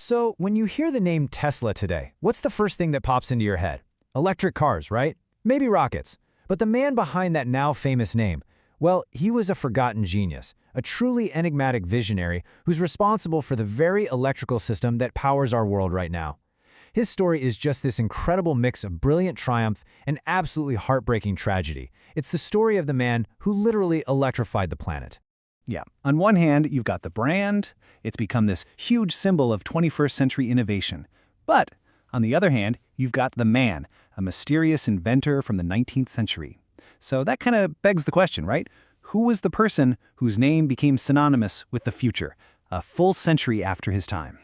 So, when you hear the name Tesla today, what's the first thing that pops into your head? Electric cars, right? Maybe rockets. But the man behind that now famous name, well, he was a forgotten genius, a truly enigmatic visionary who's responsible for the very electrical system that powers our world right now. His story is just this incredible mix of brilliant triumph and absolutely heartbreaking tragedy. It's the story of the man who literally electrified the planet. Yeah. On one hand, you've got the brand. It's become this huge symbol of 21st century innovation. But on the other hand, you've got the man, a mysterious inventor from the 19th century. So that kind of begs the question, right? Who was the person whose name became synonymous with the future, a full century after his time?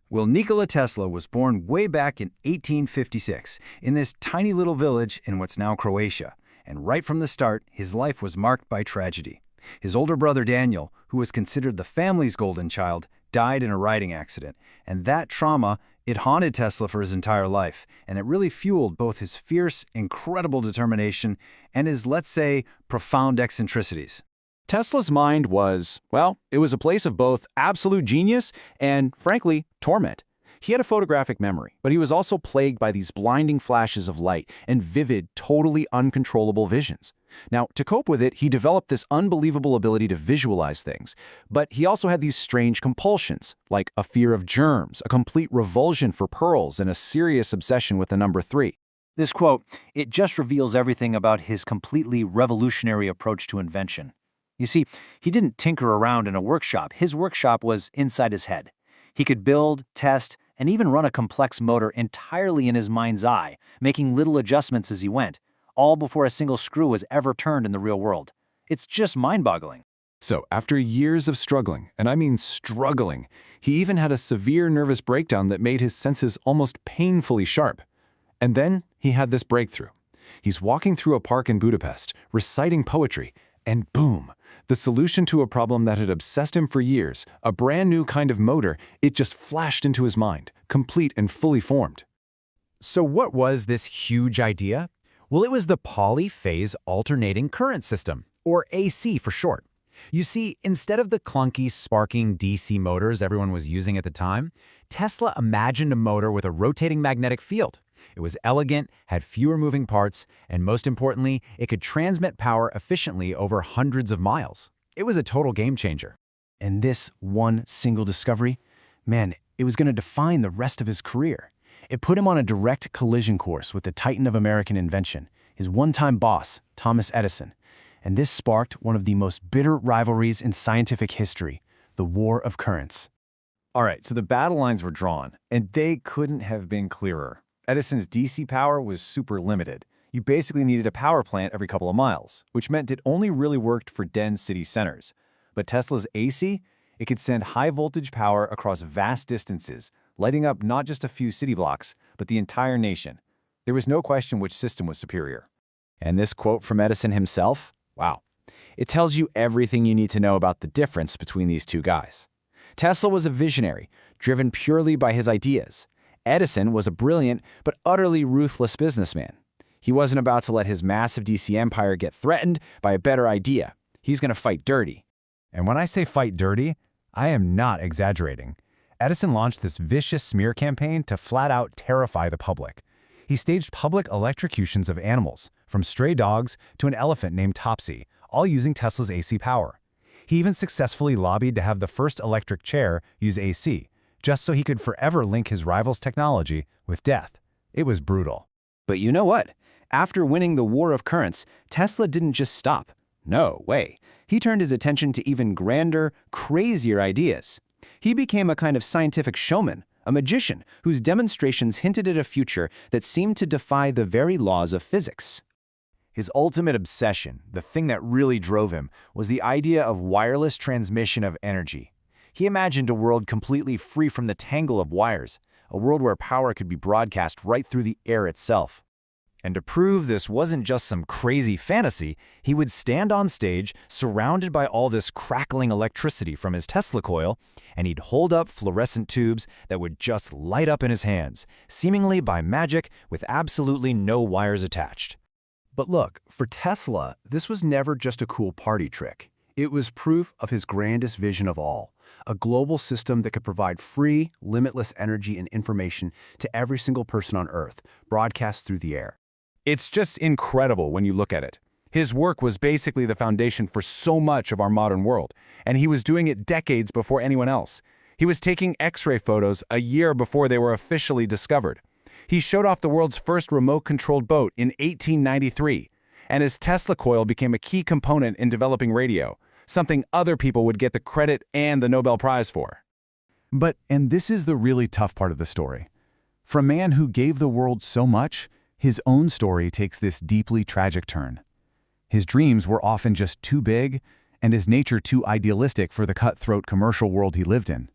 Well, Nikola Tesla was born way back in 1856 in this tiny little village in what's now Croatia. And right from the start, his life was marked by tragedy. His older brother Daniel, who was considered the family's golden child, died in a riding accident. And that trauma, it haunted Tesla for his entire life. And it really fueled both his fierce, incredible determination and his, let's say, profound eccentricities. Tesla's mind was, well, it was a place of both absolute genius and, frankly, torment. He had a photographic memory, but he was also plagued by these blinding flashes of light and vivid, totally uncontrollable visions. Now, to cope with it, he developed this unbelievable ability to visualize things, but he also had these strange compulsions, like a fear of germs, a complete revulsion for pearls, and a serious obsession with the number 3. This quote, it just reveals everything about his completely revolutionary approach to invention. You see, he didn't tinker around in a workshop. His workshop was inside his head. He could build, test, and even run a complex motor entirely in his mind's eye, making little adjustments as he went, all before a single screw was ever turned in the real world. It's just mind-boggling. So, after years of struggling, and I mean struggling, he even had a severe nervous breakdown that made his senses almost painfully sharp. And then he had this breakthrough. He's walking through a park in Budapest, reciting poetry, and boom! The solution to a problem that had obsessed him for years, a brand new kind of motor, it just flashed into his mind, complete and fully formed. So what was this huge idea? Well, it was the polyphase alternating current system, or AC for short. You see, instead of the clunky, sparking DC motors everyone was using at the time, Tesla imagined a motor with a rotating magnetic field. It was elegant, had fewer moving parts, and most importantly, it could transmit power efficiently over hundreds of miles. It was a total game changer. And this one single discovery, man, it was going to define the rest of his career. It put him on a direct collision course with the titan of American invention, his one-time boss, Thomas Edison. And this sparked one of the most bitter rivalries in scientific history, the War of Currents. All right, so the battle lines were drawn, and they couldn't have been clearer. Edison's DC power was super limited. You basically needed a power plant every couple of miles, which meant it only really worked for dense city centers. But Tesla's AC, it could send high-voltage power across vast distances, lighting up not just a few city blocks, but the entire nation. There was no question which system was superior. And this quote from Edison himself? Wow. It tells you everything you need to know about the difference between these two guys. Tesla was a visionary, driven purely by his ideas. Edison was a brilliant but utterly ruthless businessman. He wasn't about to let his massive DC empire get threatened by a better idea. He's going to fight dirty. And when I say fight dirty, I am not exaggerating. Edison launched this vicious smear campaign to flat-out terrify the public. He staged public electrocutions of animals, from stray dogs to an elephant named Topsy, all using Tesla's AC power. He even successfully lobbied to have the first electric chair use AC, just so he could forever link his rival's technology with death. It was brutal. But you know what? After winning the War of Currents, Tesla didn't just stop. No way. He turned his attention to even grander, crazier ideas. He became a kind of scientific showman, a magician whose demonstrations hinted at a future that seemed to defy the very laws of physics. His ultimate obsession, the thing that really drove him, was the idea of wireless transmission of energy. He imagined a world completely free from the tangle of wires, a world where power could be broadcast right through the air itself. And to prove this wasn't just some crazy fantasy, he would stand on stage surrounded by all this crackling electricity from his Tesla coil, and he'd hold up fluorescent tubes that would just light up in his hands, seemingly by magic with absolutely no wires attached. But look, for Tesla, this was never just a cool party trick. It was proof of his grandest vision of all, a global system that could provide free, limitless energy and information to every single person on Earth, broadcast through the air. It's just incredible when you look at it. His work was basically the foundation for so much of our modern world, and he was doing it decades before anyone else. He was taking X-ray photos a year before they were officially discovered. He showed off the world's first remote-controlled boat in 1893, and his Tesla coil became a key component in developing radio, something other people would get the credit and the Nobel Prize for. And this is the really tough part of the story. For a man who gave the world so much, his own story takes this deeply tragic turn. His dreams were often just too big, and his nature too idealistic for the cutthroat commercial world he lived in.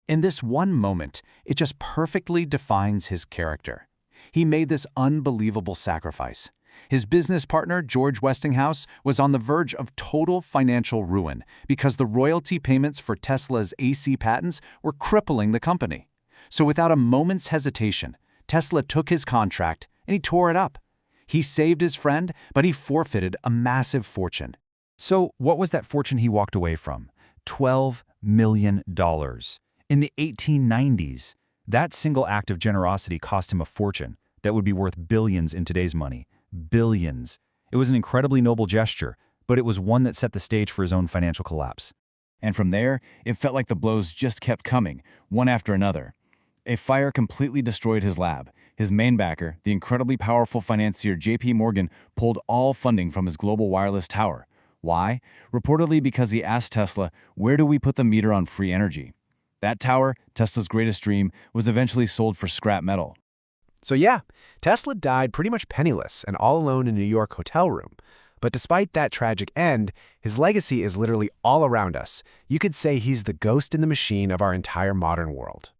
In this one moment, it just perfectly defines his character. He made this unbelievable sacrifice. His business partner, George Westinghouse, was on the verge of total financial ruin because the royalty payments for Tesla's AC patents were crippling the company. So without a moment's hesitation, Tesla took his contract and he tore it up. He saved his friend, but he forfeited a massive fortune. So what was that fortune he walked away from? $12 million. In the 1890s, that single act of generosity cost him a fortune that would be worth billions in today's money. Billions. It was an incredibly noble gesture, but it was one that set the stage for his own financial collapse. And from there, it felt like the blows just kept coming, one after another. A fire completely destroyed his lab. His main backer, the incredibly powerful financier J.P. Morgan, pulled all funding from his global wireless tower. Why? Reportedly because he asked Tesla, where do we put the meter on free energy? That tower, Tesla's greatest dream, was eventually sold for scrap metal. So yeah, Tesla died pretty much penniless and all alone in a New York hotel room. But despite that tragic end, his legacy is literally all around us. You could say he's the ghost in the machine of our entire modern world.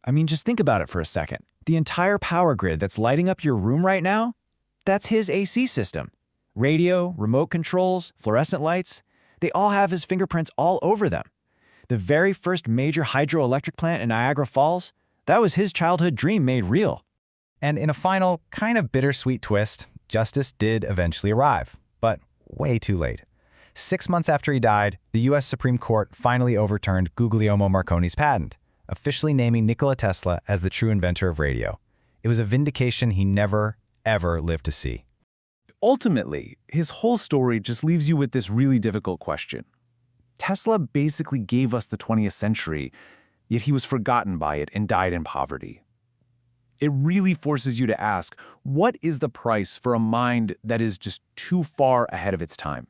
I mean, just think about it for a second. The entire power grid that's lighting up your room right now, that's his AC system. Radio, remote controls, fluorescent lights, they all have his fingerprints all over them. The very first major hydroelectric plant in Niagara Falls, that was his childhood dream made real. And in a final, kind of bittersweet twist, justice did eventually arrive, but way too late. 6 months after he died, the U.S. Supreme Court finally overturned Guglielmo Marconi's patent, officially naming Nikola Tesla as the true inventor of radio. It was a vindication he never, ever lived to see. Ultimately, his whole story just leaves you with this really difficult question. Tesla basically gave us the 20th century, yet he was forgotten by it and died in poverty. It really forces you to ask, what is the price for a mind that is just too far ahead of its time?